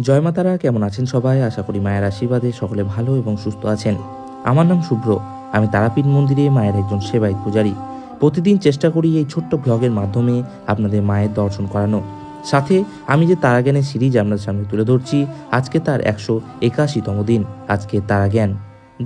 জয় মা তারা, কেমন আছেন সবাই? আশা করি মায়ের আশীর্বাদে সকলে ভালো এবং সুস্থ আছেন। আমার নাম শুভ্র, আমি তারাপীঠ মন্দিরে মায়ের একজন সেবায়িত পূজারী। প্রতিদিন চেষ্টা করি এই ছোট্ট ব্লগের মাধ্যমে আপনাদের মায়ের দর্শন করানো। সাথে আমি যে তারাজ্ঞানের সিরিজ আপনাদের সামনে তুলে ধরছি, আজকে তার 181তম দিন। আজকে তারাজ্ঞান।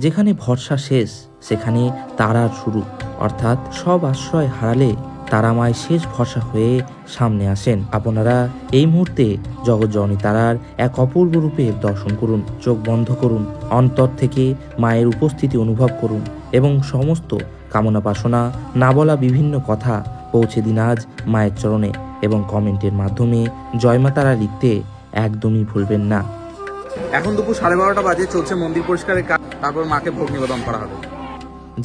যেখানে ভরসা শেষ সেখানে তারার শুরু, অর্থাৎ সব আশ্রয় হারালে তারা মায় শেষ ভরসা হয়ে সামনে আসেন। আপনারা এই মুহূর্তে জগৎজননী তারার এক অপূর্ব রূপের দর্শন করুন। চোখ বন্ধ করুন, অন্তর থেকে মায়ের উপস্থিতি অনুভব করুন এবং সমস্ত কামনা বাসনা, না বলা বিভিন্ন কথা পৌঁছে দিন আজ মায়ের চরণে, এবং কমেন্টের মাধ্যমে জয় মা তারা লিখতে একদমই ভুলবেন না। এখন দুপুর 12:30 বাজে, চলছে মন্দির পরিষ্কারের কাজ, তারপর মাকে ভোগ নিবেদন করা হবে।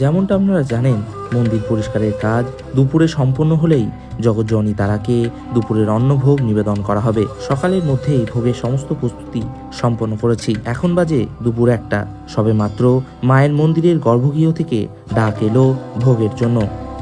যেমনটা আপনারা জানেন, মন্দির পরিষ্কারের কাজ দুপুরে সম্পন্ন হলেই জগৎজননী তারাকে দুপুরের অন্নভোগ নিবেদন করা হবে। সকালের মধ্যেই ভোগের সমস্ত প্রস্তুতি সম্পন্ন করেছি। এখন বাজে দুপুর 1টা। সবে মাত্র মায়ের মন্দিরের গর্ভগৃহ থেকে ডাক এলো ভোগের জন্য।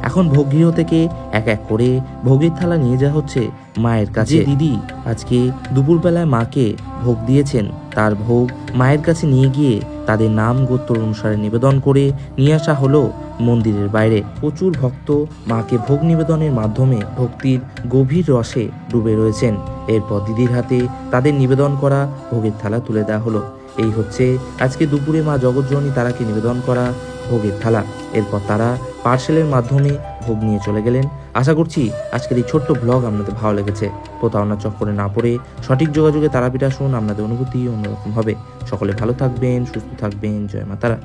এখন ভোগগৃহ থেকে এক এক করে ভোগের থালা নিয়ে যাওয়া হচ্ছে মায়ের কাছে। দিদি আজকে দুপুরবেলায় মাকে ভোগ দিয়েছেন, তার ভোগ মায়ের কাছে নিয়ে গিয়ে তাদের নাম গোত্র অনুসারে নিবেদন করে নিয়ে আসা হলো মন্দিরের বাইরে। প্রচুর ভক্ত মাকে ভোগ নিবেদনের মাধ্যমে ভক্তির গভীর রসে ডুবে রয়েছেন। এরপর দিদির হাতে তাদের নিবেদন করা ভোগের থালা তুলে দেওয়া হলো। এই হচ্ছে আজকে দুপুরে মা জগৎজননী তারাকে নিবেদন করা ভোগের থালা। এরপর তারা পার্সেলের মাধ্যমে ভোগ নিয়ে চলে গেলেন। আশা করছি আজকের এই ছোট্ট ব্লগ আপনাদের ভালো লেগেছে। প্রতারণা চক্করে না পড়ে সঠিক যোগাযোগে তারাপীঠ আসুন, আপনাদের অনুভূতি অন্যরকম হবে। সকলে ভালো থাকবেন, সুস্থ থাকবেন। জয় মা তারা।